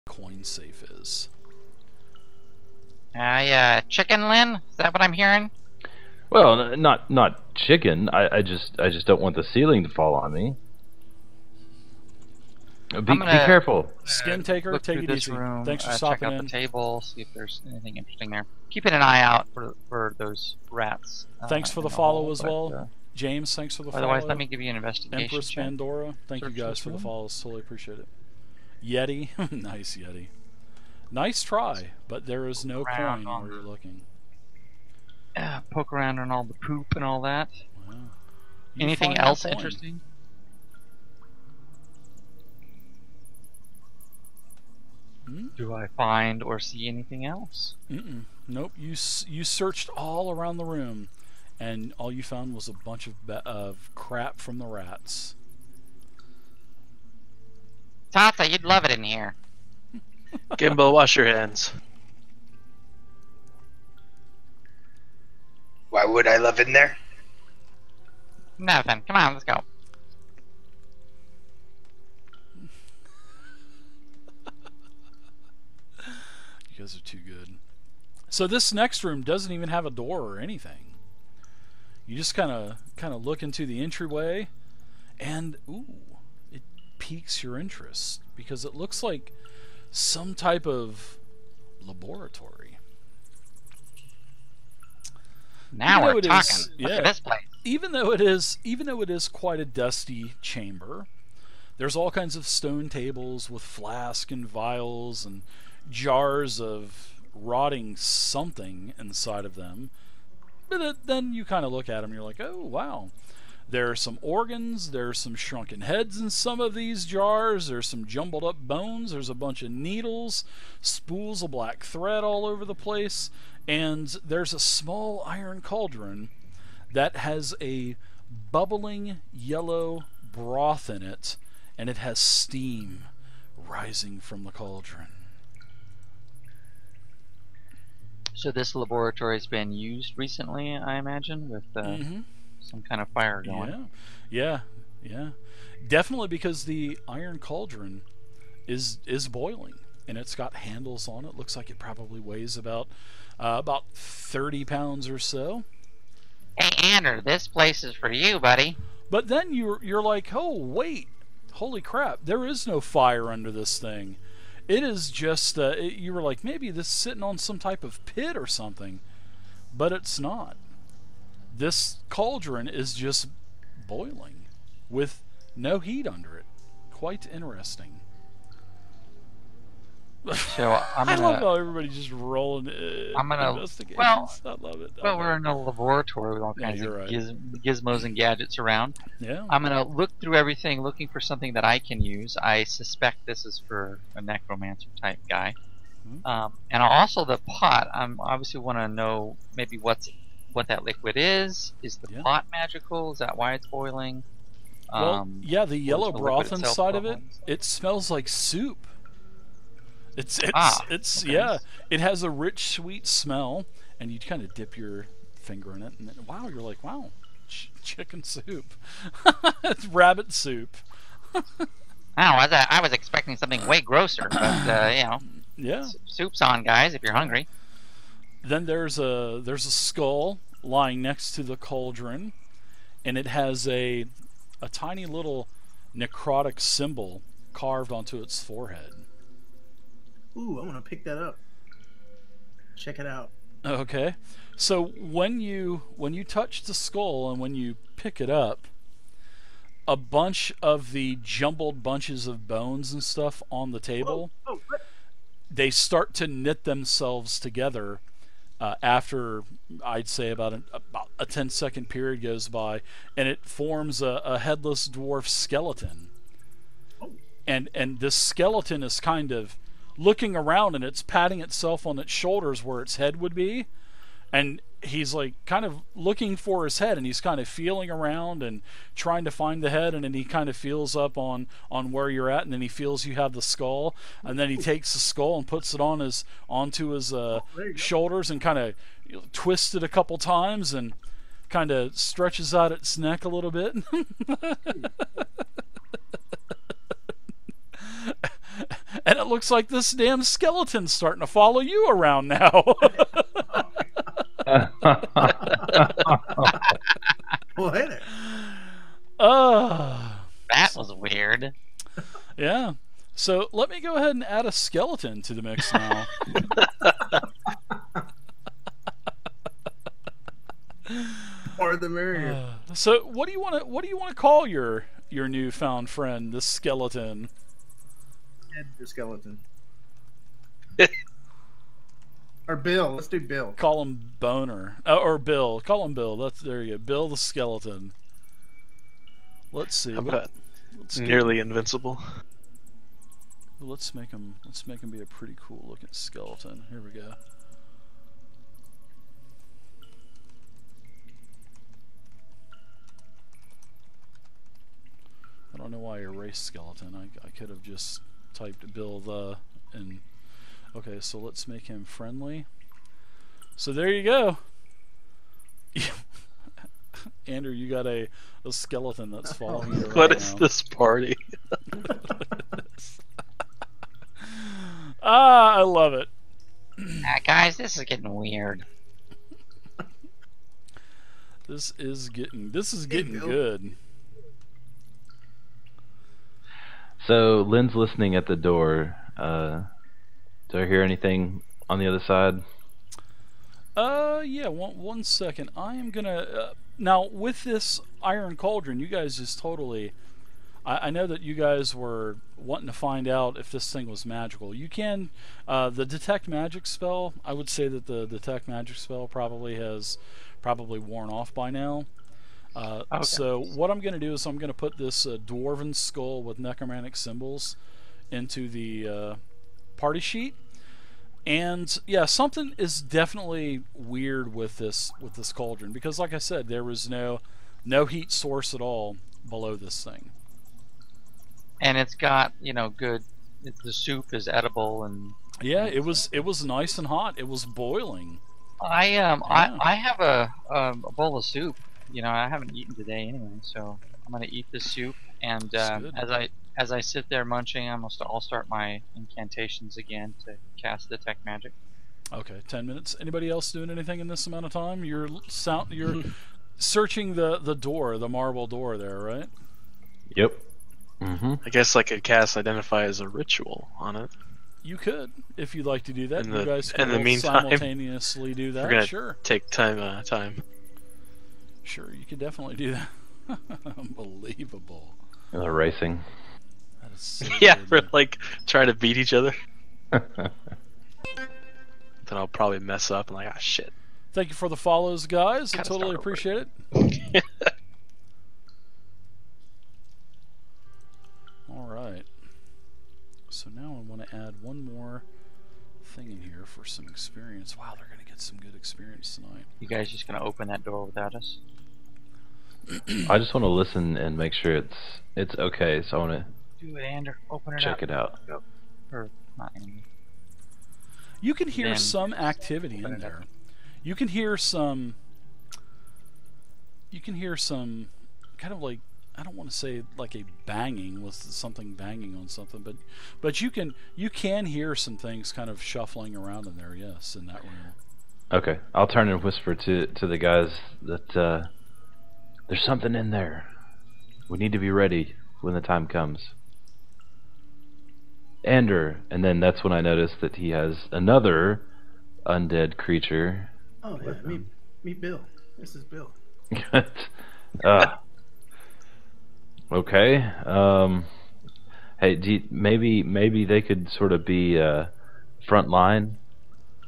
coin safe is. Chicken, Lynn? Is that what I'm hearing? Well, not chicken. I just don't want the ceiling to fall on me. Be careful. Skin taker, Look take through it this easy. room, Thanks for check stopping out in. the table, see if there's anything interesting there. Keeping an eye out for those rats. Thanks for the follow as well. James, thanks for the follow. Otherwise, let me give you an investigation Empress check. Pandora, thank you guys for the follows. Totally appreciate it. Yeti, nice Yeti. Nice try, but there is no coin where you're looking. Poke around on all the poop and all that. Wow. Anything else interesting? Do I find or see anything else? Nope. You searched all around the room, and all you found was a bunch of crap from the rats. Tata, you'd love it in here. Gimbo, wash your hands. Why would I love in there? Nothing. Come on, let's go. You guys are too good. So this next room doesn't even have a door or anything. You just kind of look into the entryway, and ooh, it piques your interest because it looks like some type of laboratory. Now we're talking. Look at this place. Even though it is quite a dusty chamber, there's all kinds of stone tables with flasks and vials and jars of rotting something inside of them. But then you kind of look at them and you're like, oh wow. There are some organs, there's some shrunken heads in some of these jars, there's some jumbled up bones, there's a bunch of needles, spools of black thread all over the place, and there's a small iron cauldron that has a bubbling yellow broth in it, and it has steam rising from the cauldron. So this laboratory has been used recently, I imagine, with some kind of fire going. Yeah. Definitely, because the iron cauldron is boiling, and it's got handles on it. Looks like it probably weighs about 30 pounds or so. Hey, Andrew, this place is for you, buddy. But then you're like, oh wait, holy crap! There is no fire under this thing. It is just you were like, maybe this is sitting on some type of pit or something, but it's not. This cauldron is just boiling with no heat under it. Quite interesting. So I love how everybody's just rolling investigations. Well, I love it. Well, we're in a laboratory with all kinds of gizmos and gadgets around. Yeah. I'm going to look through everything, looking for something that I can use. I suspect this is for a necromancer type guy. And also the pot. I obviously want to know maybe what that liquid is. Is the pot magical? Is that why it's boiling? Well, yeah, the yellow broth inside of it smells like soup. It has a rich, sweet smell, and you kind of dip your finger in it, and then, wow, you're like, wow, chicken soup. It's rabbit soup. I was expecting something way grosser, but soup's on, guys, if you're hungry. Then there's a skull lying next to the cauldron, and it has a tiny little necrotic symbol carved onto its forehead. Ooh, I'm gonna pick that up. Check it out. Okay, so when you touch the skull and when you pick it up, a bunch of the jumbled bunches of bones and stuff on the table, they start to knit themselves together. After I'd say about a 10-second period goes by, and it forms a headless dwarf skeleton. And this skeleton is kind of looking around, and it's patting itself on its shoulders where its head would be, and he's like kind of looking for his head, and he's kind of feeling around and trying to find the head, and then he kind of feels up on where you're at, and then he feels you have the skull, and then he takes the skull and puts it onto his shoulders and kind of twists it a couple times and kind of stretches out its neck a little bit. And it looks like this damn skeleton's starting to follow you around now. Well, hey there. That was weird. Yeah. So let me go ahead and add a skeleton to the mix now. More the merrier. So what do you want to call your newfound friend, the skeleton? Head the skeleton. Or Bill. Let's do Bill. Call him Boner. Or Bill. Call him Bill. There you go. Bill the skeleton. Let's see. How about Let's nearly invincible? Let's make him be a pretty cool looking skeleton. Here we go. I don't know why I erased skeleton. I could have just typed Bill the and okay, so let's make him friendly. So there you go. Andrew, you got a skeleton that's following you. What is this party? I love it. Guys, this is getting weird. This is getting good. So Lynn's listening at the door. Do I hear anything on the other side? Yeah. One second. I am gonna now with this Iron Cauldron. You guys just totally. I know that you guys were wanting to find out if this thing was magical. You can the detect magic spell. I would say that the detect magic spell probably worn off by now. Okay. So what I'm going to do is I'm going to put this dwarven skull with necromantic symbols into the party sheet. And yeah, something is definitely weird with this cauldron because, like I said, there was no heat source at all below this thing. And it's got, good. The soup is edible and. Yeah, it was nice and hot. It was boiling. I Yeah. have a bowl of soup. I haven't eaten today anyway, so I'm gonna eat this soup. And That's good. as I sit there munching, I'll start my incantations again to cast detect magic. Okay, 10 minutes. Anybody else doing anything in this amount of time? You're searching the door, the marble door there, right? Yep. Mm-hmm. I guess I could cast Identify as a ritual on it. You could, if you'd like to do that. In You the- guys in could the both meantime, simultaneously do We're that. gonna Sure. take time. Sure, you could definitely do that. Unbelievable. They're racing. That is so Yeah, good. we're like trying to beat each other. Then I'll probably mess up and like, ah, shit. Thank you for the follows, guys. I Gotta totally start over. appreciate it. Alright. So now I want to add one more thing in here for some experience. Wow, they're going to get some good experience tonight. You guys just gonna open that door without us? I just want to listen and make sure it's okay. So I want Do it, Andrew. Open to it check up. it out. Or not Andrew. You can hear Then some activity open in it up. there. You can hear some kind of like, I don't want to say like a banging with something banging on something, but you can hear some things kind of shuffling around in there, yes, in that room. Okay, I'll turn and whisper to the guys that there's something in there. We need to be ready when the time comes. Andrew, and then that's when I noticed that he has another undead creature. Oh yeah, meet Bill. This is Bill. Okay. Hey, maybe they could sort of be front line.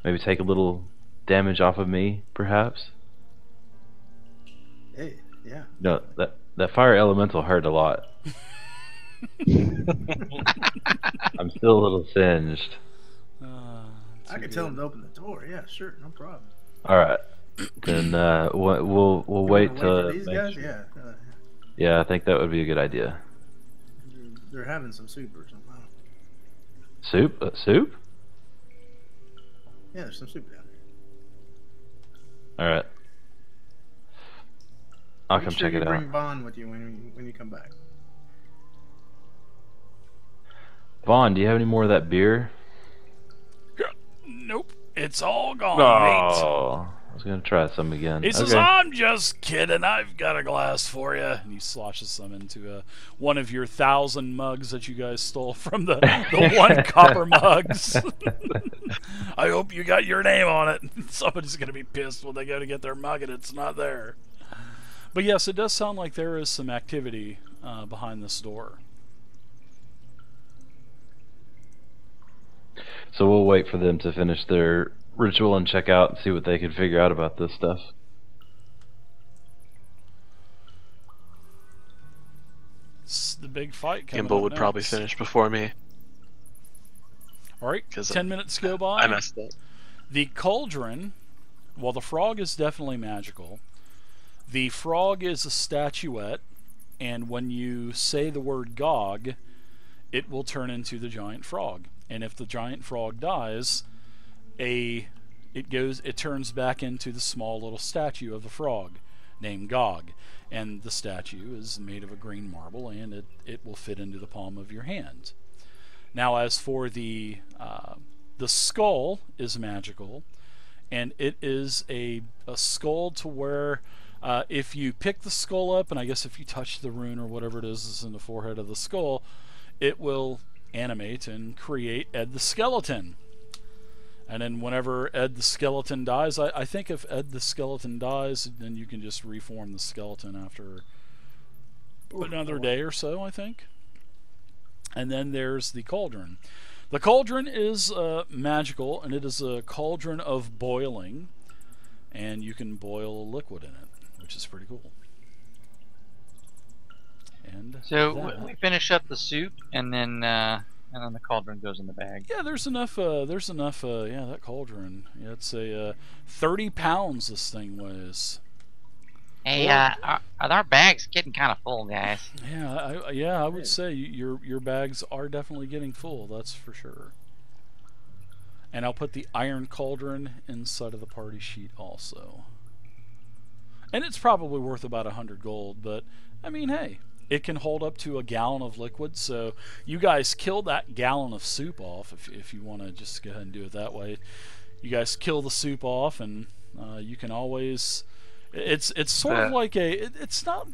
Maybe take a little damage off of me, perhaps. Hey, yeah. No, that fire elemental hurt a lot. I'm still a little singed. I could tell him to open the door. Yeah, sure, no problem. All right, then we'll You wait wanna till for these make guys. sure. Yeah, Yeah, I think that would be a good idea. they're having some soup or something. I don't know. Soup? Soup? Yeah, there's some soup down there. All right. I'll Make come sure check you it out. bring Bond with you when you come back. Vaughn, do you have any more of that beer? Nope. It's all gone, mate. Oh, I was gonna try some again. He says, Okay. I'm just kidding. I've got a glass for you. And he sloshes some into one of your 1,000 mugs that you guys stole from the 1 copper mugs. I hope you got your name on it. Somebody's going to be pissed when they go to get their mug and it's not there. But yes, it does sound like there is some activity behind this door. So we'll wait for them to finish their ritual and check out and see what they can figure out about this stuff. It's the big fight coming Gimbal up would probably next. finish before me. All right, 'Cause 10 minutes go by. I messed up. The cauldron, well, the frog is definitely magical. The frog is a statuette, and when you say the word Gog, it will turn into the giant frog. And if the giant frog dies, it turns back into the small little statue of the frog named Gog. And the statue is made of a green marble, and it will fit into the palm of your hand. Now, as for the skull is magical, and it is a skull to where if you pick the skull up, and I guess if you touch the rune or whatever it is in the forehead of the skull, it will animate and create Ed the Skeleton. And then whenever Ed the Skeleton dies, I think if Ed the Skeleton dies, then you can just reform the skeleton after another day or so, I think. And then there's the cauldron. The cauldron is magical, and it is a cauldron of boiling, and you can boil a liquid in it, which is pretty cool. And So we finish up the soup, and then the cauldron goes in the bag. yeah, there's enough. Yeah, that cauldron. Yeah, it's a 30 pounds. This thing weighs. Hey, are our bags getting kind of full, guys? Yeah, I would say your bags are definitely getting full. That's for sure. And I'll put the iron cauldron inside of the party sheet also. And it's probably worth about 100 gold, but I mean, hey, it can hold up to a gallon of liquid. So you guys kill that gallon of soup off if you want to just go ahead and do it that way. You guys kill the soup off, and you can always. It's sort of like it's not.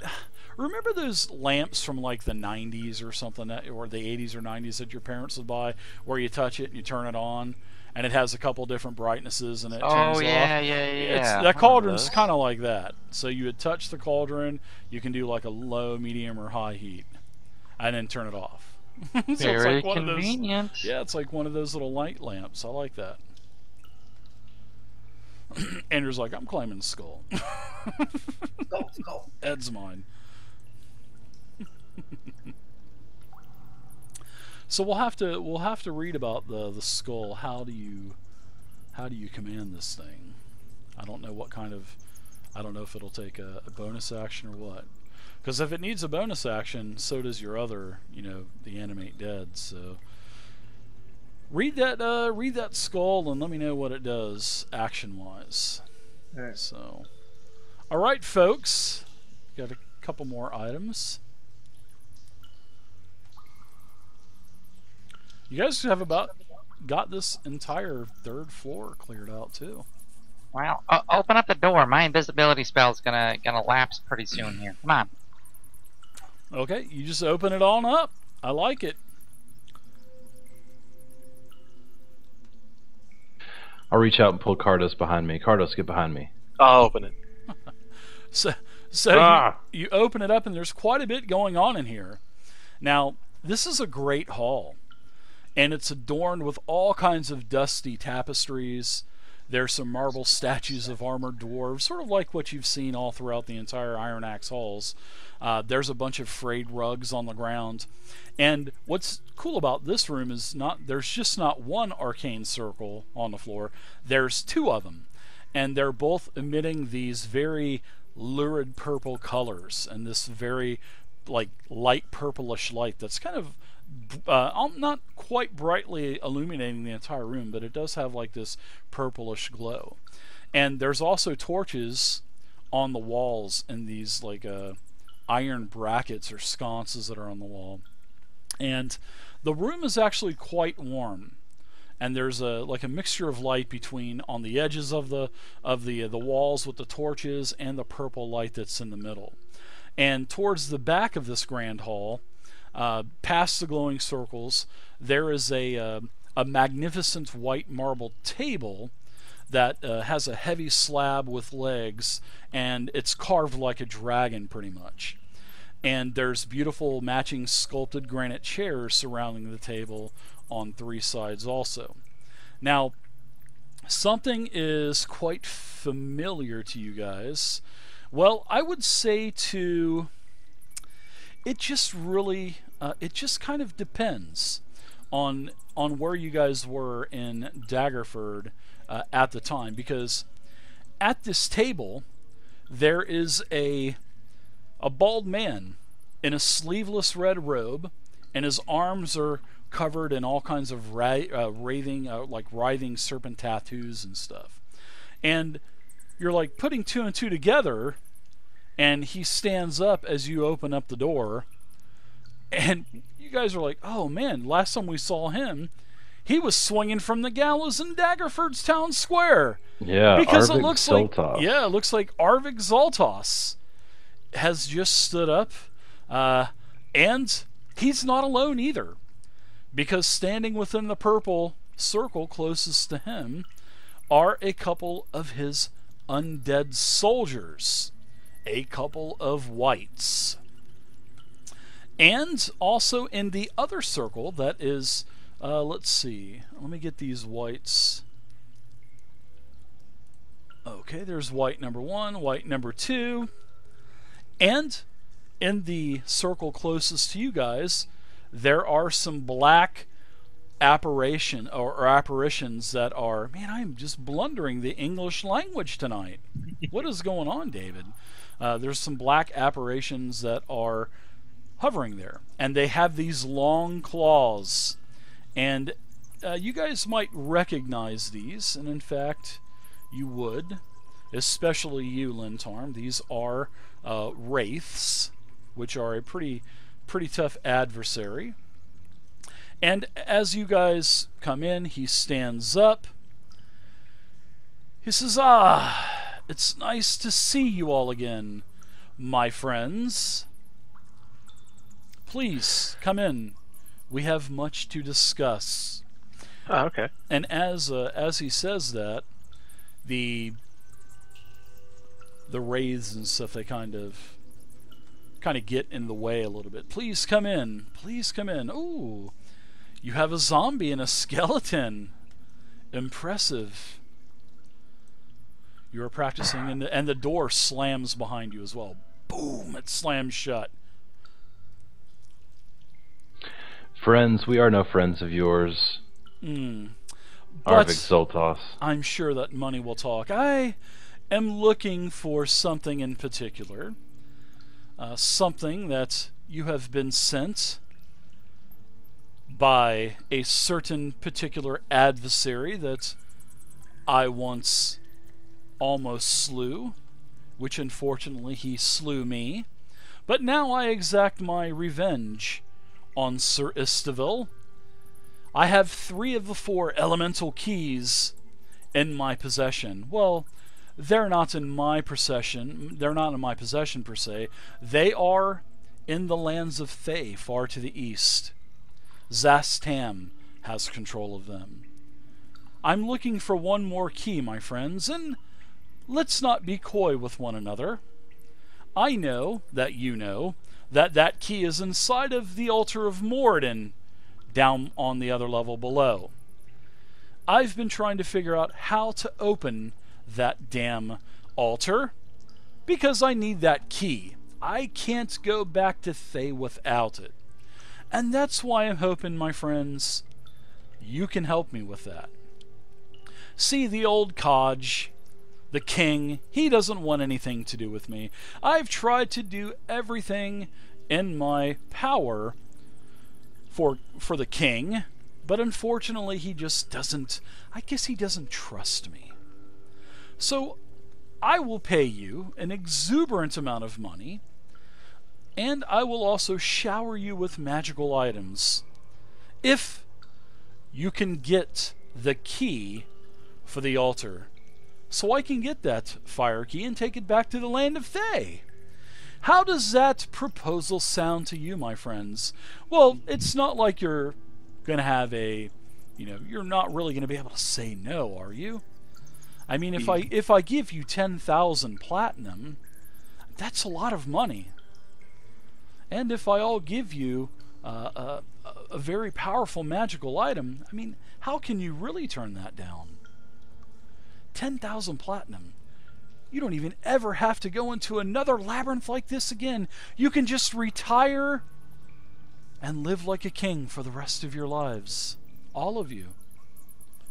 Remember those lamps from like the 90s or something, or the 80s or 90s that your parents would buy, where you touch it and you turn it on, and it has a couple different brightnesses and it turns off. Yeah. That cauldron's kind of like that. So you would touch the cauldron, you can do like a low, medium, or high heat, and then turn it off. So it's Very like one convenient. Of those, yeah, it's like one of those little light lamps. I like that. Andrew's like, I'm claiming the skull. Go. Ed's mine. So we'll have to read about the skull. How do you command this thing? I don't know if it'll take a bonus action or what. Because if it needs a bonus action, so does your other, the animate dead. So read that skull and let me know what it does action wise. All right. So, all right, folks, got a couple more items. You guys have about got this entire 3rd floor cleared out too. Well, open up the door. My invisibility spell's gonna lapse pretty soon here. Come on. Okay, you just open it on up. I like it. I'll reach out and pull Cardos behind me. Cardos, get behind me. I'll open it. So you open it up, and there's quite a bit going on in here. Now, this is a great hall, and it's adorned with all kinds of dusty tapestries. There's some marble statues of armored dwarves, sort of like what you've seen all throughout the entire Iron Axe halls. There's a bunch of frayed rugs on the ground. And what's cool about this room is there's just not one arcane circle on the floor. There's 2 of them. And they're both emitting these very lurid purple colors and this very like light purplish light that's kind of not quite brightly illuminating the entire room, but it does have like this purplish glow. And there's also torches on the walls in these like iron brackets or sconces that are on the wall. And The room is actually quite warm, and there's a mixture of light between on the edges of the walls with the torches and the purple light that's in the middle. And towards the back of this grand hall, past the glowing circles, there is a magnificent white marble table that has a heavy slab with legs, and it's carved like a dragon pretty much. And there's beautiful matching sculpted granite chairs surrounding the table on 3 sides also. Now, something is quite familiar to you guys. Well, I would say it just kind of depends on where you guys were in Daggerford at the time, because at this table there is a bald man in a sleeveless red robe, and his arms are covered in all kinds of writhing serpent tattoos and stuff. And you're like putting 2 and 2 together, and he stands up as you open up the door, and you guys are like, oh man, last time we saw him, he was swinging from the gallows in Daggerford's town square. Yeah, because Arvik it looks Zoltos. it looks like Arvik Zoltos has just stood up, and he's not alone either, because standing within the purple circle closest to him are a couple of his undead soldiers, a couple of wights. And also in the other circle that is, let's see, let me get these wights. Okay, there's wight number 1, wight number 2, and in the circle closest to you guys, there are some black apparitions that are, man, I'm just blundering the English language tonight. What is going on, David? There's some black apparitions that are hovering there, and they have these long claws, and you guys might recognize these, and in fact you would, especially you, Lintarm. These are wraiths, which are a pretty tough adversary. And as you guys come in, he stands up. He says, it's nice to see you all again, my friends. Please, come in. We have much to discuss. Oh, okay. And as he says that, the wraiths and stuff, they kind of get in the way a little bit. Please come in. Please come in. Ooh, you have a zombie and a skeleton. Impressive. You are practicing, and the door slams behind you as well. Boom! It slams shut. Friends, we are no friends of yours. But Arvik Zoltos. I'm sure that money will talk. I am looking for something in particular. Something that you have been sent by a certain particular adversary that I once almost slew, which unfortunately he slew me. But now I exact my revenge on Sir Istavil. I have 3 of the 4 elemental keys in my possession. Well, they're not in my possession. They're not in my possession per se. They are in the lands of Thay, far to the east. Zastam has control of them. I'm looking for one more key, my friends, and let's not be coy with one another. I know that you know that key is inside of the altar of Moradin, down on the other level below. I've been trying to figure out how to open that damn altar, because I need that key. I can't go back to Thay without it. And that's why I'm hoping, my friends, you can help me with that. See, the old Codge, the king, he doesn't want anything to do with me. I've tried to do everything in my power for the king, but unfortunately he just doesn't, I guess he doesn't trust me. So I will pay you an exuberant amount of money, and I will also shower you with magical items if you can get the key for the altar, so I can get that fire key and take it back to the land of Thay. How does that proposal sound to you, my friends? Well, it's not like you're going to have you're not really going to be able to say no, are you? I mean, if I give you 10,000 platinum, that's a lot of money. And if I'll give you a very powerful magical item, I mean, how can you really turn that down? 10,000 platinum. You don't even ever have to go into another labyrinth like this again. You can just retire and live like a king for the rest of your lives. All of you.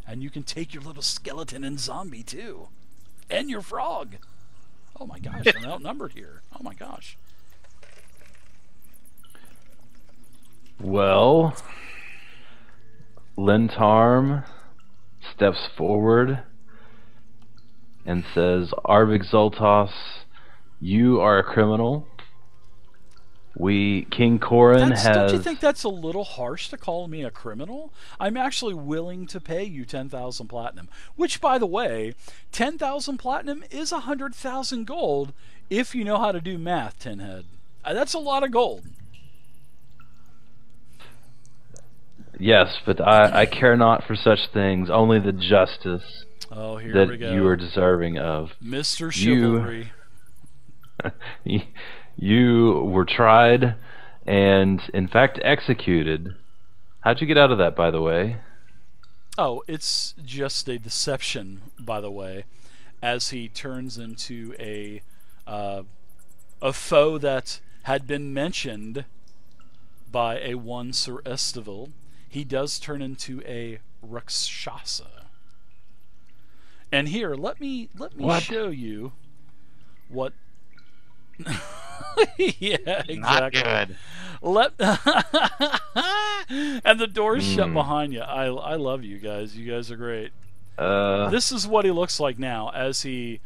And you can take your little skeleton and zombie too. And your frog. Oh my gosh, I'm outnumbered here. Oh my gosh. Well, Lintarm steps forward and says, Arvig Zoltos, you are a criminal. King Corin has... Don't you think that's a little harsh to call me a criminal? I'm actually willing to pay you 10,000 platinum. Which, by the way, 10,000 platinum is 100,000 gold if you know how to do math, Tinhead. That's a lot of gold. Yes, but I care not for such things, only the justice we go. You are deserving of. Mr. Chivalry. You were tried and, in fact, executed. How'd you get out of that, by the way? Oh, it's just a deception, by the way, as he turns into a foe that had been mentioned by a one Sir Estival. He does turn into a Rakshasa. And here, let me show you what. Yeah, exactly. Not good. And the door's shut behind you. I love you guys. You guys are great. This is what he looks like now as he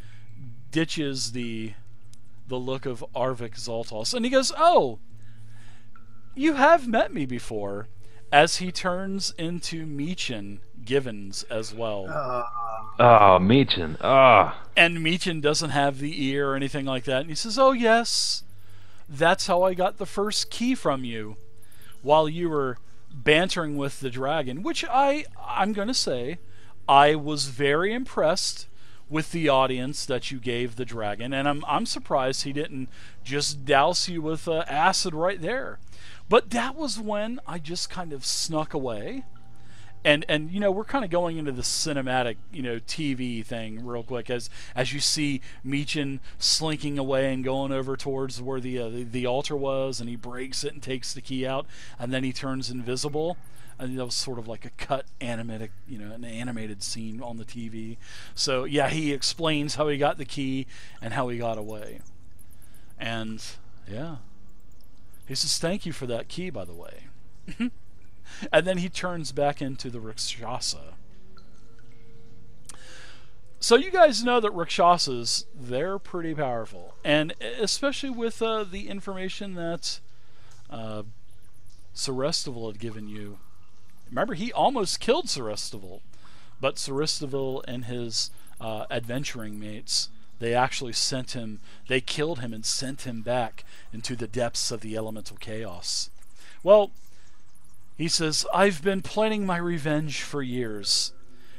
ditches the look of Arvik Zoltos, and he goes, "Oh, you have met me before." As he turns into Meechin Givens as well. Oh, Meechin. And Meechin doesn't have the ear or anything like that. And he says, "Oh, yes, that's how I got the first key from you while you were bantering with the dragon," which I'm going to say I was very impressed with the audience that you gave the dragon. And I'm surprised he didn't just douse you with acid right there. But that was when I just kind of snuck away. And we're kind of going into the cinematic, TV thing real quick as you see Meechin slinking away and going over towards where the altar was, and he breaks it and takes the key out, and then he turns invisible. And that was sort of like a cut animated, an animated scene on the TV. So yeah, he explains how he got the key and how he got away. And yeah. He says, "Thank you for that key, by the way." And then he turns back into the Rakshasa. So you guys know that Rakshasas, they're pretty powerful. And especially with the information that Surestival had given you. Remember, he almost killed Surestival. But Surestival and his adventuring mates, they actually they killed him and sent him back into the depths of the elemental chaos. Well, he says, "I've been planning my revenge for years.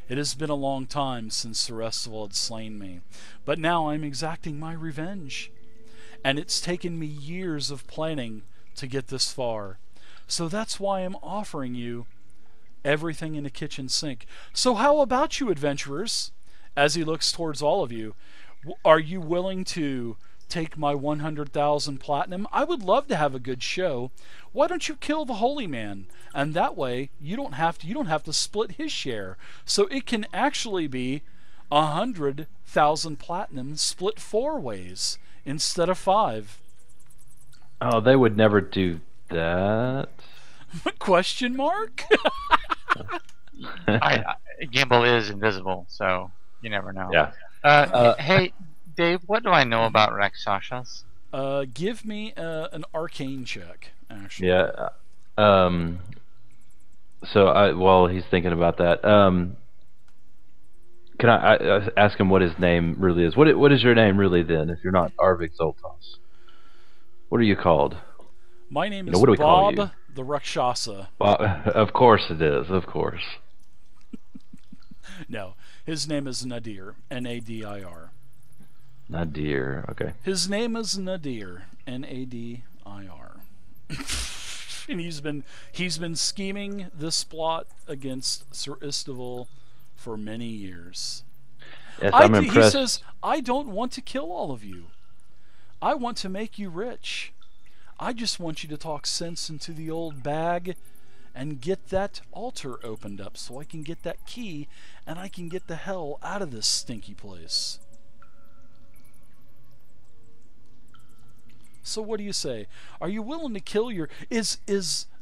It has been a long time since Surestival had slain me, but now I'm exacting my revenge. And it's taken me years of planning to get this far. So that's why I'm offering you everything in the kitchen sink. So how about you, adventurers?" As he looks towards all of you, "Are you willing to take my 100,000 platinum? I would love to have a good show. Why don't you kill the holy man? And that way you don't have to split his share. So it can actually be 100,000 platinum split 4 ways instead of 5. Oh, they would never do that. Question mark? Gimbal is invisible, so you never know. Yeah. Hey, Dave, what do I know about Rakshasas? Give me an arcane check, actually. Yeah. So while he's thinking about that, can I ask him what his name really is? What is your name really then? If you're not Arvik Zoltos, what are you called? My name is what do we call you? Bob the Rakshasa. Of course it is. Of course. No, his name is Nadir. Nadir. Nadir. Okay. His name is Nadir. Nadir. And he's been scheming this plot against Sir Istival for many years. Yes, I'm He impressed. says, I don't want to kill all of you. I want to make you rich. I just want you to talk sense into the old bag and get that altar opened up so I can get that key and I can get the hell out of this stinky place. So what do you say? Are you willing to kill your... Is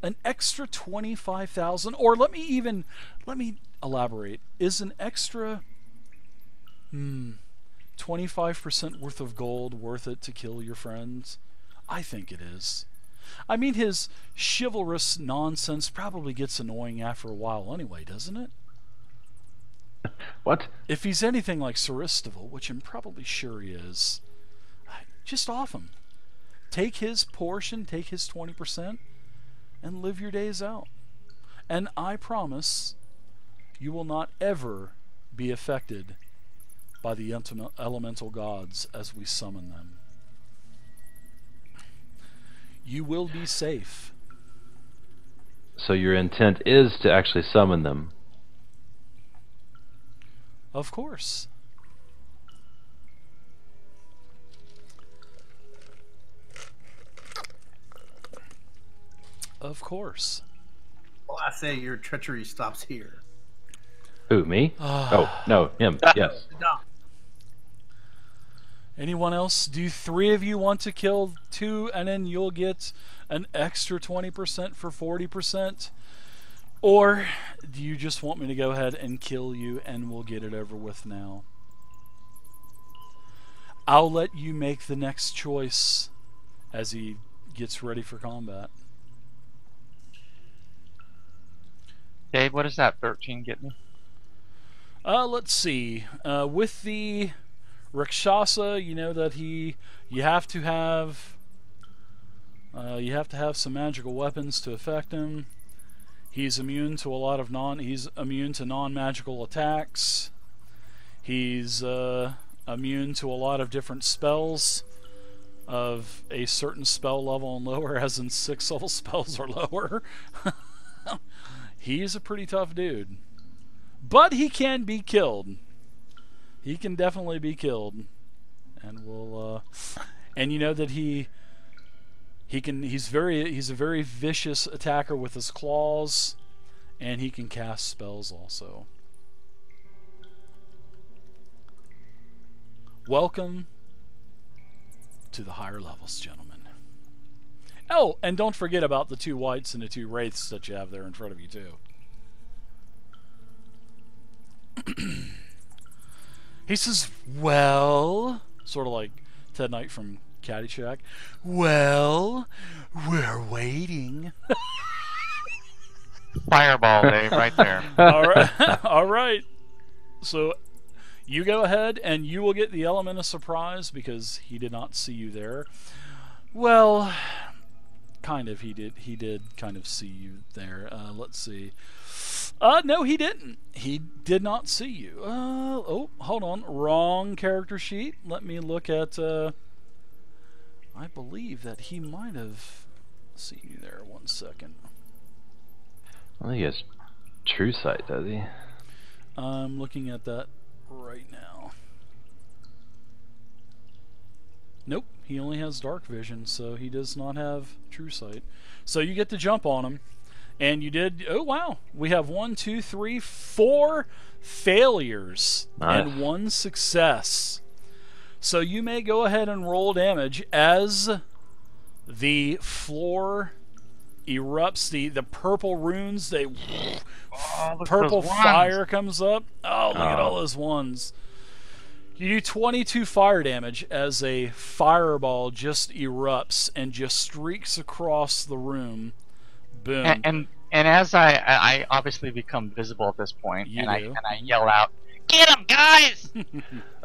an extra 25,000... Or let me elaborate. Is an extra 25% worth of gold worth it to kill your friends? I think it is. I mean, his chivalrous nonsense probably gets annoying after a while anyway, doesn't it? What? If he's anything like Sir Istival, which I'm probably sure he is, just off him. Take his portion, take his 20%, and live your days out. And I promise you will not ever be affected by the elemental gods as we summon them. You will be safe. So your intent is to actually summon them? Of course. Of course. Well, I say your treachery stops here. Who, me? Oh, no, him. Yes. No. Anyone else? Do 3 of you want to kill 2 and then you'll get an extra 20% for 40%? Or do you just want me to go ahead and kill you and we'll get it over with now? I'll let you make the next choice as he gets ready for combat. Dave, what does that 13 get me? Let's see. With the Rakshasa, you know that you have to have some magical weapons to affect him. He's immune to a lot of non-magical attacks. He's immune to a lot of different spells of a certain spell level and lower, as in 6th level spells or lower. He's a pretty tough dude. But he can be killed. He can definitely be killed. And and you know that he's a very vicious attacker with his claws, and he can cast spells also. Welcome to the higher levels, gentlemen. Oh, and don't forget about the 2 whites and the 2 wraiths that you have there in front of you, too. He says, well, sort of like Ted Knight from Caddyshack, well, we're waiting. Fireball, Dave, right there. All right. All right. So you go ahead and you will get the element of surprise because he did not see you there. Well, kind of. He did kind of see you there. Let's see. No, he didn't. He did not see you. Oh, hold on. Wrong character sheet. Let me look at... I believe that he might have seen you there. 1 second. I think he has true sight, does he? I'm looking at that right now. Nope, he only has dark vision, so he does not have true sight. So you get to jump on him, and you did. Oh wow, we have 1, 2, 3, 4 failures and 1 success. So you may go ahead and roll damage as the floor erupts. The purple runes, purple fire comes up. Oh, look at all those ones. You do 22 fire damage as a fireball just erupts and just streaks across the room. Boom. And And as I obviously become visible at this point, You and I do. yell out, "Get him, guys!"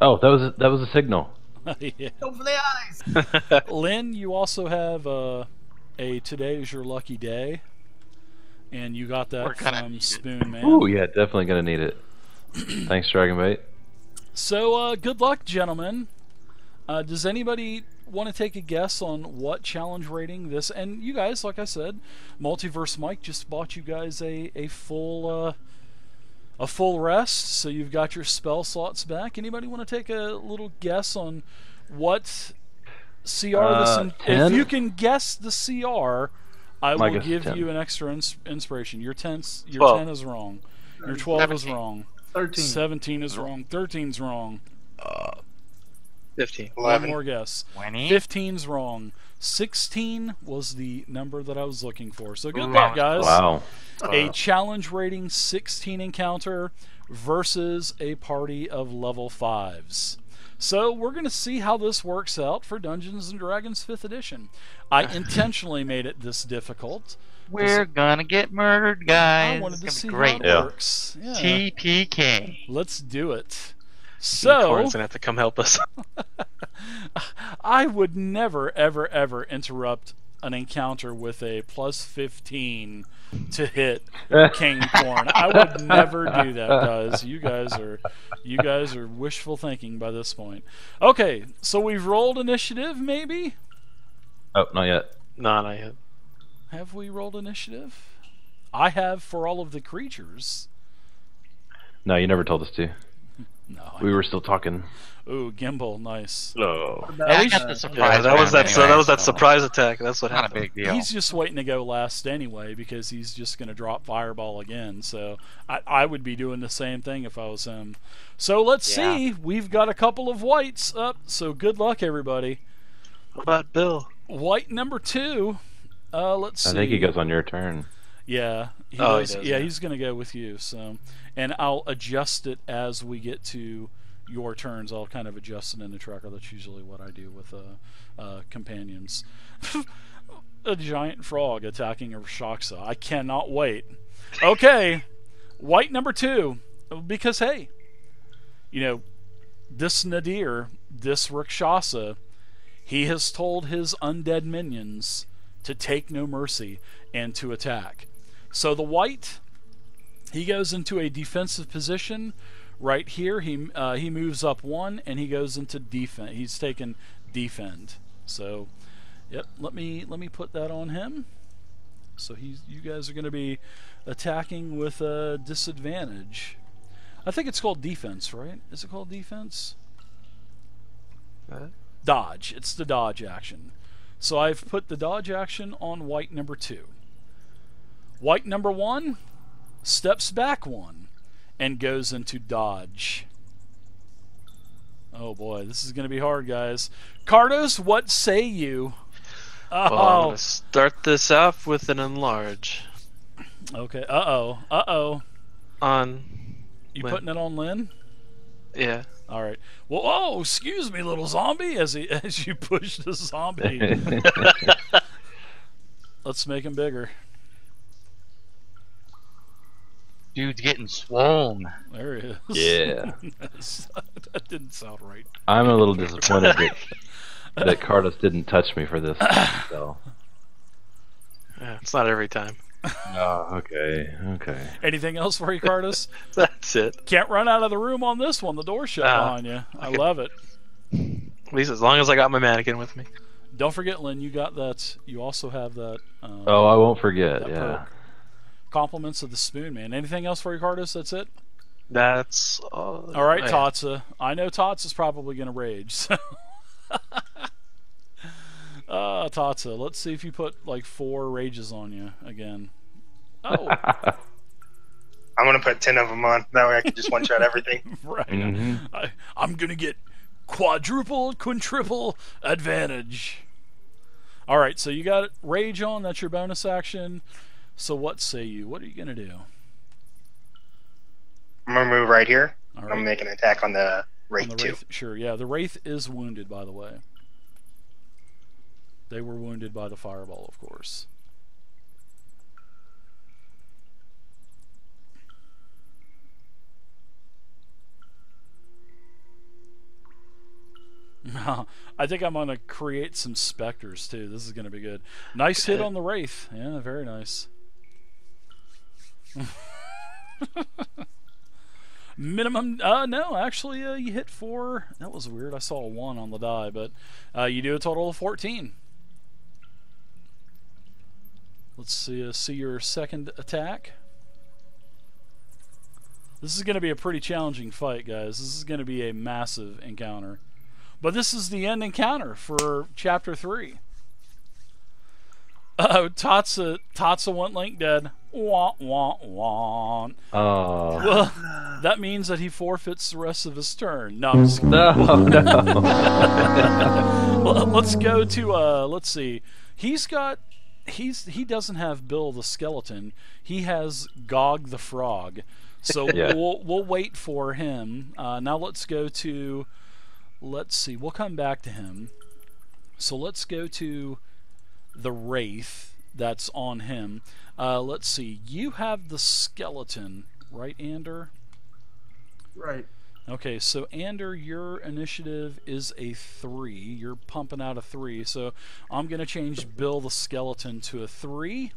Oh, that was a signal. Yeah. Go for the eyes. Lynn, you also have a today is your lucky day, and you got We're that gonna from need it. Spoon Man. Ooh, yeah, definitely gonna need it. Thanks, Dragonbait. So, good luck, gentlemen. Does anybody want to take a guess on what challenge rating this? And you guys, like I said, Multiverse Mike just bought you guys a full rest, so you've got your spell slots back. Anybody want to take a little guess on what CR this? 10? If you can guess the CR, I My will guess is give 10. you an extra inspiration. Your 10 12. is wrong. Your 12 is 17. wrong. 13. 17 is wrong. 13's wrong. 15. One 11. more guess. 20. 15's wrong. 16 was the number that I was looking for. So good Ooh, luck, I guys. Wow. A challenge rating 16 encounter versus a party of level 5s. So we're going to see how this works out for Dungeons & Dragons 5th edition. I intentionally made it this difficult. We're gonna get murdered, guys. I wanted to It's see gonna be how great. it Yeah. works. Yeah. TPK. Let's do it. So, So, gonna have to come help us. I would never, ever, ever interrupt an encounter with a plus 15 to hit King Corn. I would never do that, guys. You guys are wishful thinking by this point. Okay, so we've rolled initiative, maybe? Oh, not yet. No, not yet. Have we rolled initiative? I have for all of the creatures. No, you never told us to. No. We were still talking. Ooh, Gimbal, nice. No. I least- got the surprise. Yeah, that was round that. anyway, that was that so surprise attack. That's what Not a happened. big deal. He's just waiting to go last anyway because he's just going to drop Fireball again. So I would be doing the same thing if I was him. So let's Yeah. see. We've got a couple of whites up. So good luck, everybody. What about Bill? White number 2. Let's see. I think he goes on your turn. Yeah. He Oh, he does. does, Yeah, yeah. he's going to go with you. So, and I'll adjust it as we get to your turns. I'll kind of adjust it in the tracker. That's usually what I do with companions. A giant frog attacking a Rakshasa. I cannot wait. Okay, white number 2. Because hey, you know, this Nadir, this Rakshasa, he has told his undead minions to take no mercy and to attack. So the white, he goes into a defensive position right here. He moves up 1 and he goes into defense. He's taken defend. So, yep. Let me put that on him. So you guys are going to be attacking with a disadvantage. I think it's called defense, right? Is it called defense? Dodge. It's the dodge action. So I've put the dodge action on white number 2. White number 1 steps back 1 and goes into dodge. Oh boy, this is going to be hard, guys. Cardos, what say you? Well, I'm gonna start this off with an enlarge Okay. Uh-oh. on. You Lynn. putting it on Lynn? Yeah. All right. Well, oh, excuse me, little zombie, as you push the zombie. Let's make him bigger. Dude's getting swollen. There he is. Yeah. That didn't sound right. I'm a little disappointed that Cardos didn't touch me for this. So. Yeah, it's not every time. Oh, okay. Anything else for you, Cardos? That's it. Can't run out of the room on this one. The door's shut behind you. I okay. love it. At least as long as I got my mannequin with me. Don't forget, Lynn, you got that. You also have that. Oh, I won't forget. that Yeah. perk. Compliments of the Spoon Man. Anything else for you, Cardos? That's it? That's all. All right, Oh, yeah. Tatsa. I know Tatsa's probably going to rage. So. Tatsa, let's see if you put like 4 rages on you again. Oh, I'm gonna put 10 of them on. That way I can just one shot everything. right. Mhm. I'm going to get quadruple, quintuple advantage. All right, so you got rage on. That's your bonus action. So what say you? What are you going to do? I'm gonna move right here. All I'm right. gonna make an attack on the On Wraith the 2. Wraith, sure, yeah. The Wraith is wounded, by the way. They were wounded by the fireball, of course. I think I'm going to create some specters too. This is going to be good. Nice hit on the Wraith. Yeah, very nice. Minimum, no, actually, you hit 4. That was weird. I saw a 1 on the die, but you do a total of 14. Let's see your second attack. This is going to be a pretty challenging fight, guys. This is going to be a massive encounter. But this is the end encounter for Chapter 3. Tatsa went Link dead. Wah, wah, wah. Oh. Well, that means that he forfeits the rest of his turn. No, I'm just kidding. No, no. Well, let's go to, let's see. He doesn't have Bill the Skeleton. He has Gog the Frog. So Yeah. we'll wait for him. Now let's go to, let's see. We'll come back to him. So let's go to the Wraith that's on him. Let's see. You have the skeleton, right, Ander? Right. Okay, so Ander, your initiative is a 3. You're pumping out a 3. So I'm going to change Bill the Skeleton to a 3.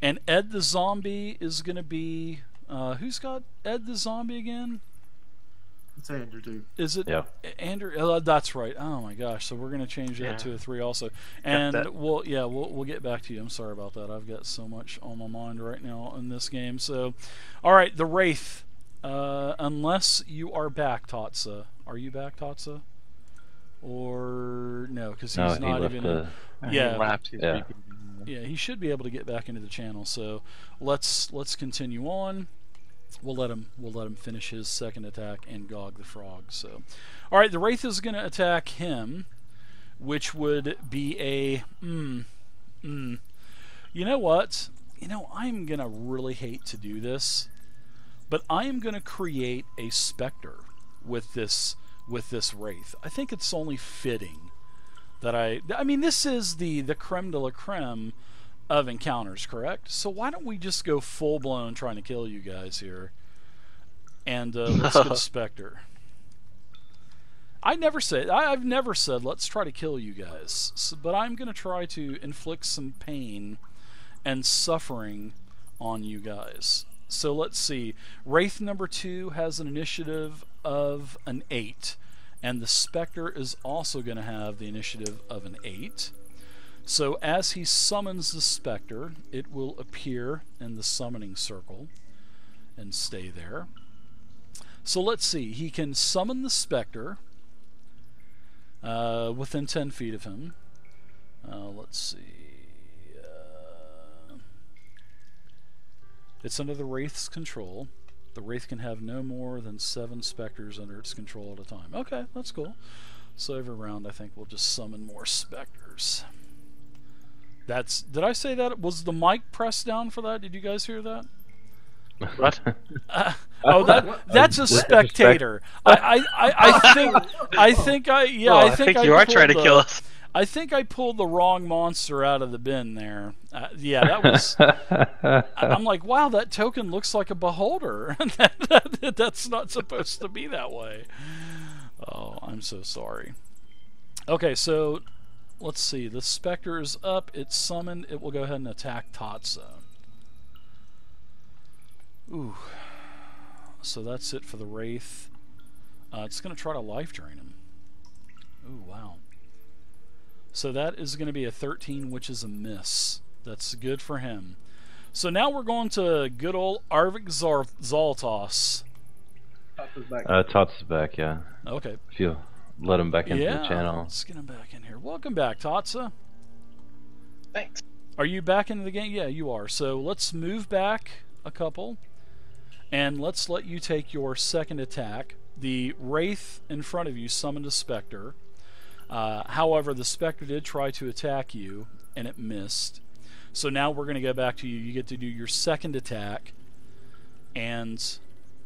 And Ed the Zombie is going to be... who's got Ed the Zombie again? It's Andrew, dude. Is it Yeah. Andrew? That's right. Oh my gosh! So we're gonna change that Yeah. to a 3 also, and that. we'll get back to you. I'm sorry about that. I've got so much on my mind right now in this game. So, all right, the Wraith. Unless you are back, Tatsa. Are you back, Tatsa? Or no? Because No, he's he not left even. the. Yeah. He left. He's Yeah. rebooting. Yeah, he should be able to get back into the channel. So let's continue on. We'll let him finish his second attack and Gog the Frog. So, all right, the Wraith is going to attack him, which would be a You know what? You know, I'm going to really hate to do this, but I am going to create a specter with this Wraith. I think it's only fitting that I mean, this is the creme de la creme of encounters, correct? So why don't we just go full blown trying to kill you guys here, and let's get a specter. I've never said let's try to kill you guys, but I'm gonna try to inflict some pain and suffering on you guys. So let's see. Wraith number 2 has an initiative of an 8, and the specter is also going to have the initiative of an 8. So as he summons the specter, it will appear in the summoning circle and stay there. So let's see. He can summon the specter within 10 feet of him. Let's see. It's under the Wraith's control. The Wraith can have no more than 7 specters under its control at a time. Okay, that's cool. So every round I think we'll just summon more specters. Did I say that? Was the mic pressed down for that? Did you guys hear that? What? That's a spectator. I think you are trying to kill us. I think I pulled the wrong monster out of the bin there. Yeah, that was. I'm like, wow, that token looks like a beholder. That's not supposed to be that way. Oh, I'm so sorry. Okay, so let's see. The specter is up. It's summoned. It will go ahead and attack Tatsa. Ooh. So that's it for the Wraith. It's going to try to life drain him. Ooh, wow. So that is going to be a 13, which is a miss. That's good for him. So now we're going to good old Arvik Zaltos. Tots is back, yeah. Okay. If you let him back into the channel. Let's get him back in here. Welcome back, Tatsa. Thanks. Are you back into the game? Yeah, you are. So let's move back a couple. And let's let you take your second attack. The Wraith in front of you summoned a Spectre. However, the Spectre did try to attack you, and it missed. So now we're going to go back to you. You get to do your second attack. And,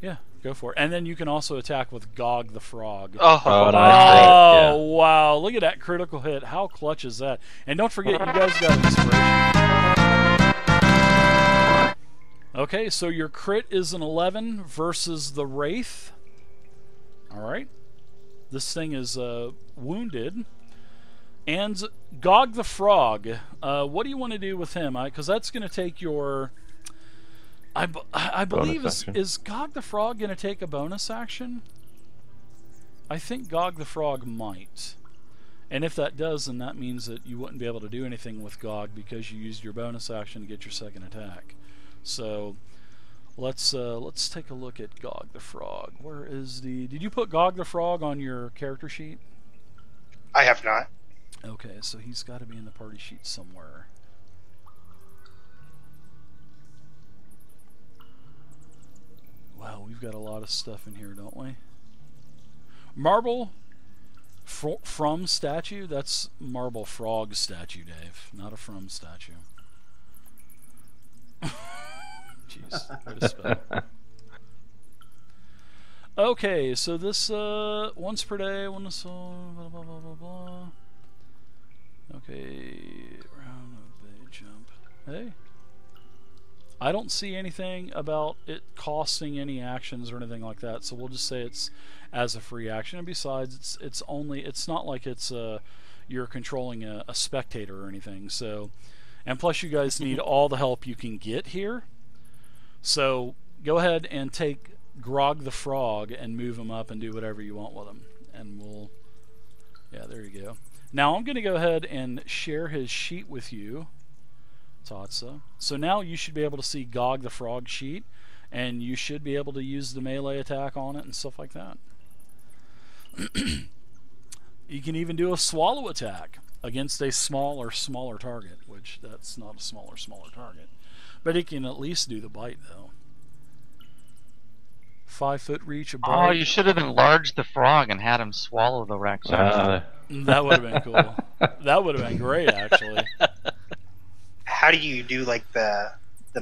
yeah, go for it. And then you can also attack with Gog the Frog. Oh, nice. Yeah. Wow. Look at that critical hit. How clutch is that? And don't forget, you guys got inspiration. Okay, so your crit is an 11 versus the Wraith. Alright. This thing is wounded. And Gog the Frog. What do you want to do with him? Because that's going to take your... I believe is Gog the Frog going to take a bonus action? I think Gog the Frog might. And if that does, then that means that you wouldn't be able to do anything with Gog because you used your bonus action to get your second attack. So let's take a look at Gog the Frog. Where is the... Did you put Gog the Frog on your character sheet? I have not. Okay, so he's got to be in the party sheet somewhere. Wow, we've got a lot of stuff in here, don't we? Marble from statue? That's marble frog statue, Dave. Not a from statue. Jeez, what a spell. Okay, so this once per day, blah blah blah blah blah. Okay, round of bay jump. Hey, I don't see anything about it costing any actions or anything like that, so we'll just say it's as a free action. And besides, it's not like it's you're controlling a spectator or anything. So, and plus you guys need all the help you can get here. So go ahead and take Gog the Frog and move him up and do whatever you want with him, and we'll... Yeah, there you go. Now I'm going to go ahead and share his sheet with you, Tatsa. So now you should be able to see Gog the Frog sheet, and you should be able to use the melee attack on it and stuff like that. You can even do a swallow attack against a smaller target, which that's not a smaller target. But it can at least do the bite, though. 5 foot reach, a bite. Oh, you should have enlarged the frog and had him swallow the Rakshasa. That would have been cool. That would have been great, actually. How do you do like the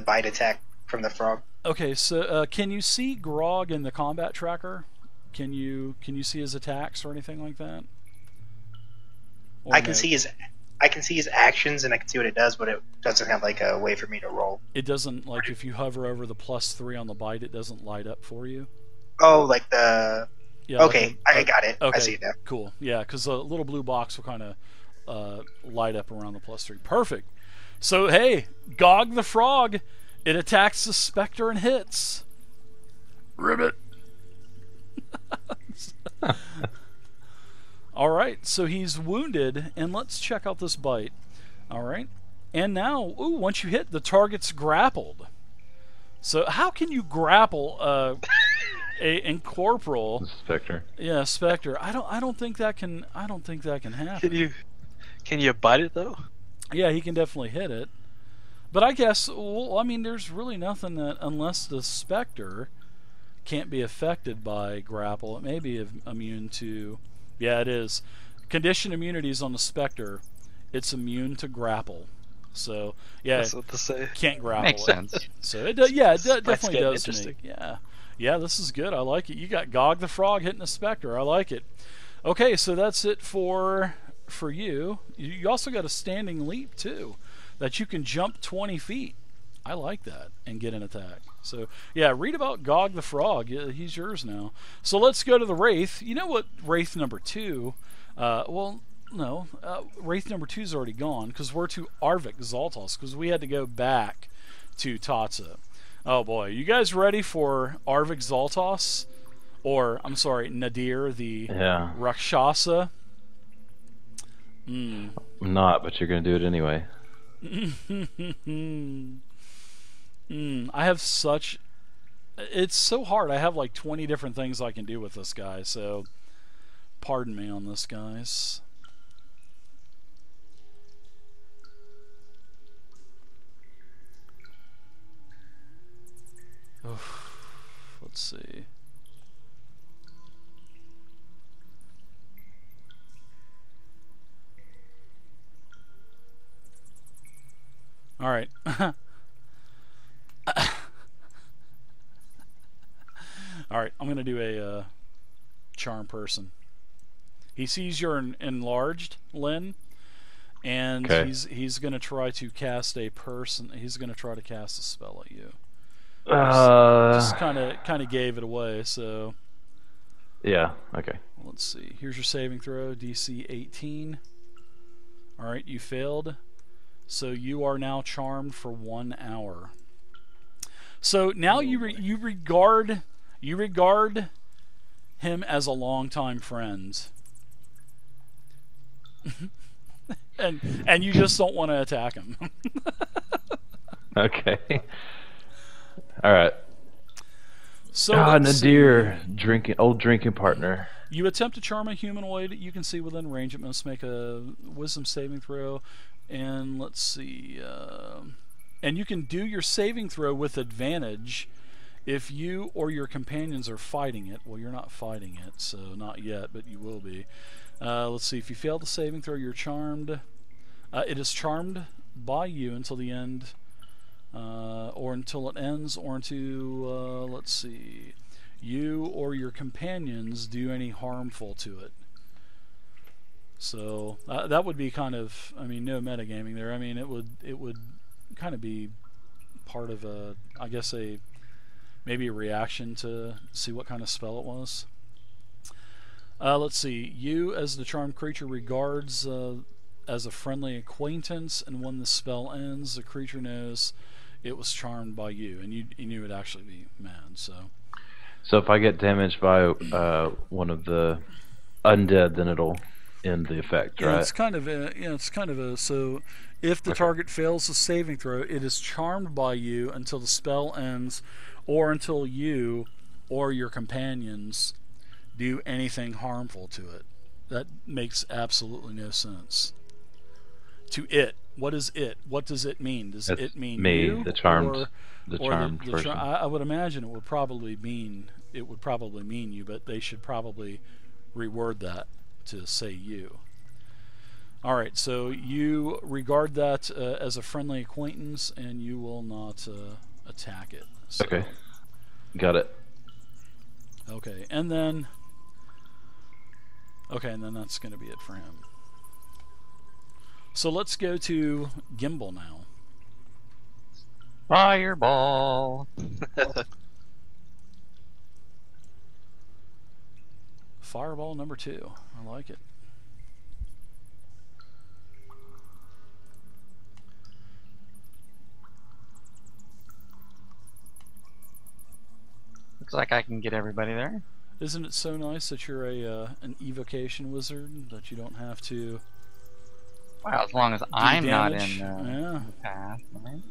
bite attack from the frog? Okay, so can you see Grog in the combat tracker? Can you see his attacks or anything like that? Or I can see his actions and I can see what it does, but it doesn't have like a way for me to roll. It doesn't, like, if you hover over the +3 on the bite, it doesn't light up for you? Oh, like the... Yeah, okay, like I got it. Okay, I see it now. Cool. Yeah, because the little blue box will kind of light up around the +3. Perfect. So, hey, Gog the Frog, it attacks the Spectre and hits. Ribbit. Alright, so he's wounded, and let's check out this bite. Alright, and now, ooh, once you hit, the target's grappled. So how can you grapple a incorporeal Spectre? Yeah, Spectre. I don't think that can happen. Can you bite it though? Yeah, he can definitely hit it. But I guess, well, I mean, there's really nothing that, unless the Spectre can't be affected by grapple, it may be immune to... Yeah, it is. Condition immunities on the Spectre, it's immune to grapple. So, yeah, That's what to say. can't grapple. Makes sense. So, it definitely getting does to interesting. me. Yeah, this is good. I like it. You got Gog the Frog hitting a Spectre. I like it. Okay, so that's it for you. You also got a standing leap, too, that you can jump 20 feet. I like that, and get an attack. So, yeah, read about Gog the Frog. Yeah, he's yours now. So let's go to the Wraith. You know what Wraith number 2... well, no. Wraith number 2 is already gone, because we're to Arvik Zaltos, because we had to go back to Tatsa. Oh, boy. You guys ready for Arvik Zaltos? Or, I'm sorry, Nadir, the Rakshasa? I'm not, but you're going to do it anyway. I have such... It's so hard. I have like 20 different things I can do with this guy, so pardon me on this, guys. Let's see. All right. Alright, I'm going to do a charm person. He sees you're enlarged, Lynn, and he's going to try to cast a person. He's going to try to cast a spell at you. Just kind of gave it away, so... Yeah. Okay. Let's see. Here's your saving throw, DC 18. All right, you failed. So you are now charmed for 1 hour. So now you regard him as a longtime friend, and you just don't want to attack him. Okay. All right. So Nadir, old drinking partner. You attempt to charm a humanoid you can see within range. It must make a wisdom saving throw. And let's see. And you can do your saving throw with advantage if you or your companions are fighting it. Well, you're not fighting it, so not yet, but you will be. Let's see. If you fail the saving throw, you're charmed. It is charmed by you until the end, or until it ends, or until, let's see, you or your companions do any harmful to it. So that would be kind of, I mean, no metagaming there. I mean, it would kind of be part of a, I guess, maybe a reaction to see what kind of spell it was. Let's see. You, as the charmed creature, regards as a friendly acquaintance, and when the spell ends, the creature knows it was charmed by you, and you would actually be mad. So if I get damaged by one of the undead, then it'll end the effect, right? Yeah, it's kind of a so if the target fails the saving throw, it is charmed by you until the spell ends, or until you or your companions do anything harmful to it. That makes absolutely no sense. To it. What is it? What does it mean? Does it mean me, you, the charmed, or the charmed person? I would imagine it would probably mean you, but they should probably reword that to say you. All right, so you regard that as a friendly acquaintance, and you will not attack it. So, okay, got it. Okay, and then that's going to be it for him. So let's go to Gimbal now. Fireball. Fireball number 2. I like it. Looks like I can get everybody there. Isn't it so nice that you're an evocation wizard, that you don't have to... Well, as long as I'm not in the path, right?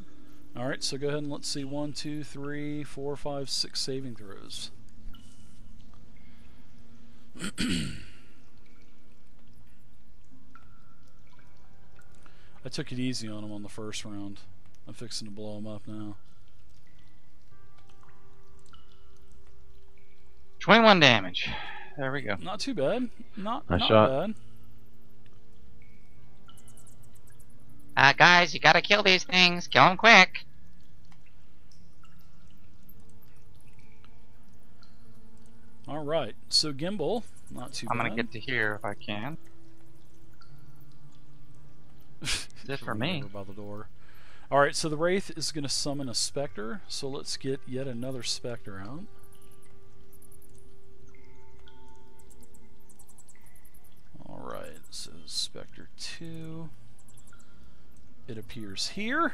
Alright, so go ahead and let's see. 1, 2, 3, 4, 5, 6 saving throws. I took it easy on him on the first round. I'm fixing to blow him up now. 21 damage. There we go. Not too bad. Not Nice shot. bad. Guys, you gotta kill these things. Kill them quick. Alright, so Gimbal, not too I'm bad. gonna get to here if I can. Good for me. By the door. Alright, so the Wraith is going to summon a Spectre, so let's get yet another Spectre out. Alright, so Spectre 2. It appears here.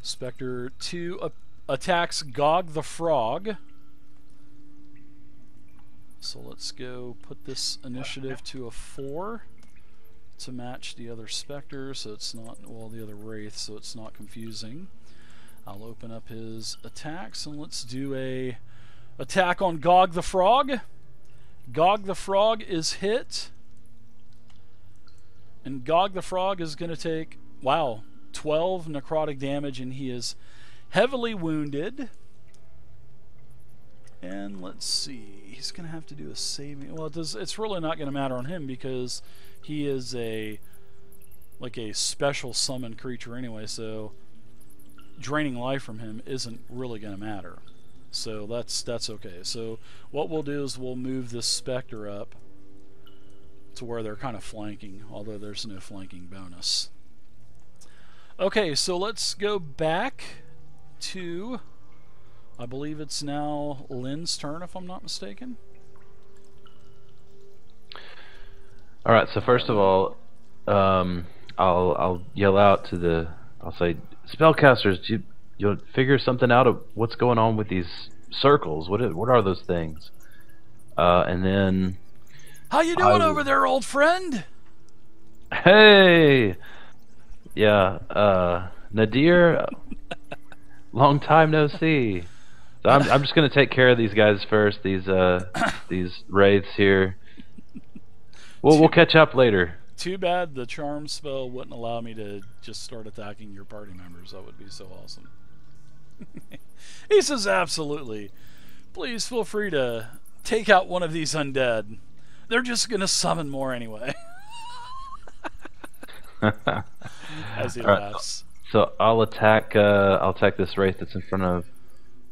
Spectre 2 attacks Gog the Frog. So let's go put this initiative to a 4 to match the other Spectre, so it's not, well, the other Wraith, so it's not confusing. I'll open up his attacks, and let's do a attack on Gog the Frog. Gog the Frog is hit. And Gog the Frog is going to take, wow, 12 necrotic damage, and he is heavily wounded. And let's see, he's going to have to do a saving. Well, it's really not going to matter on him because he is like a special summon creature anyway, so draining life from him isn't really going to matter. So that's okay. So what we'll do is we'll move this Spectre up to where they're kind of flanking, although there's no flanking bonus. Okay, so let's go back to, I believe it's now Lynn's turn, if I'm not mistaken. All right. So first of all, I'll yell out to the. I'll say, spellcasters, you'll figure something out of what's going on with these circles. What are those things? And then. How you doing over there, old friend? Hey. Yeah. Nadir. Long time no see. So I'm just gonna take care of these guys first. These wraiths here. We'll catch up later. Too bad the charm spell wouldn't allow me to just start attacking your party members. That would be so awesome. He says, absolutely. Please feel free to take out one of these undead. They're just gonna summon more anyway. As he laughs. So I'll attack this wraith that's in front of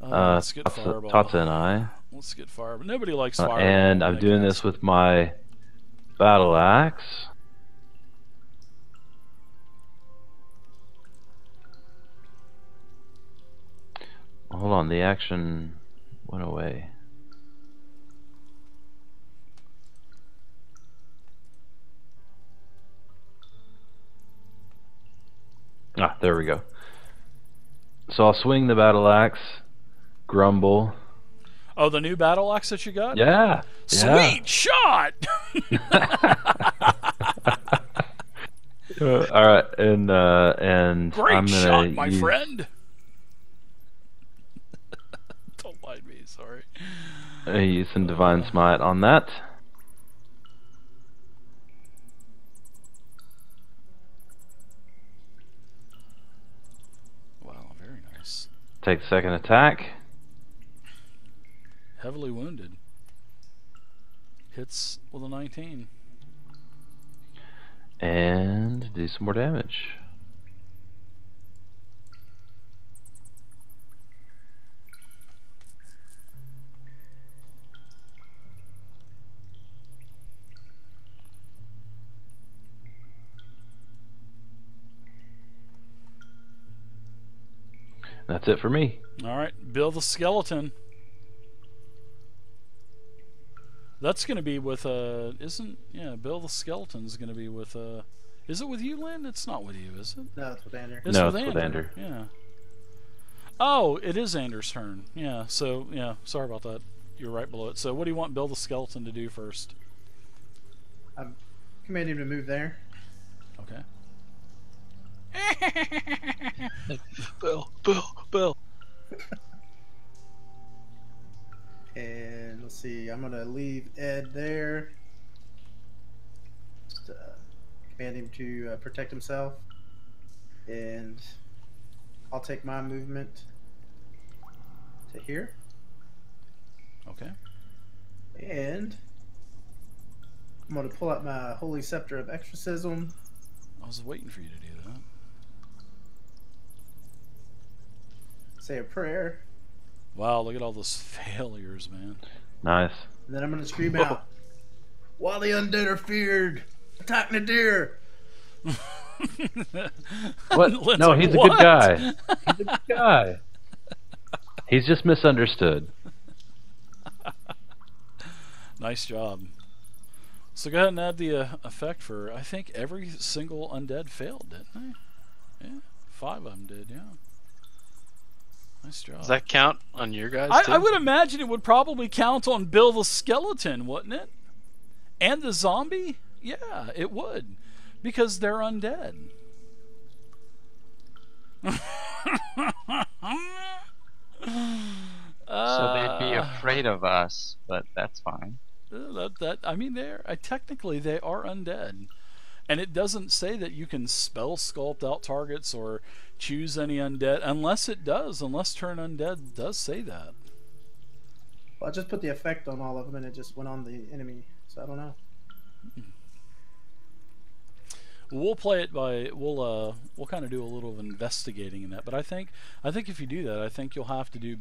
let's get fireball. Tata and I. Let's get fireball. Nobody likes fireball. And I'm doing this with my battle axe. Hold on, the action went away. Ah, there we go. So I'll swing the battle axe, grumble. Oh, the new battle axe that you got? Yeah. Sweet shot! All right, and Great I'm gonna shot, my use... friend. Don't mind me, sorry. I use some divine smite on that. Wow, very nice. Take the second attack. Heavily wounded. Hits with a 19. And do some more damage. That's it for me. Alright, Bill the Skeleton. That's going to be with, Bill the Skeleton's going to be with, is it with you, Lynn? It's not with you, is it? No, it's with Ander. It's No, with it's with Ander. Yeah. Oh, it is Ander's turn. Yeah, so, yeah, sorry about that. You're right below it. So what do you want Bill the Skeleton to do first? I'm commanding him to move there. Okay. Bill. And let's see, I'm gonna leave Ed there. Just command him to protect himself. And I'll take my movement to here. Okay. And I'm gonna pull out my Holy Scepter of Exorcism. I was waiting for you to do that. Say a prayer. Wow, look at all those failures, man. Nice. And then I'm gonna scream out, "While the undead are feared, attack Nadir!" What? No, he's a good guy. He's a good guy. He's just misunderstood. Nice job. So go ahead and add the effect for, I think every single undead failed, didn't they? Yeah, 5 of them did, yeah. Nice job. Does that count on your guys too? I would imagine it would probably count on Bill the Skeleton, wouldn't it? And the zombie? Yeah, it would. Because they're undead. So they'd be afraid of us, but that's fine. I mean, technically they are undead. And it doesn't say that you can spell sculpt out targets or choose any undead, unless turn undead does say that. Well, I just put the effect on all of them and it just went on the enemy, so I don't know. We'll play it by we'll kind of do a little of investigating in that. But I think if you do that, I think you'll have to do.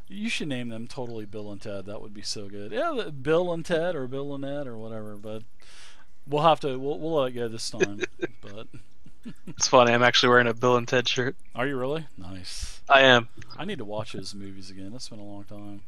You should name them totally Bill and Ted. That would be so good. Yeah, Bill and Ted or Bill and Ed or whatever. But we'll have to we'll let it go this time. But it's funny. I'm actually wearing a Bill and Ted shirt. Are you really? Nice. I am. I need to watch his movies again. It's been a long time.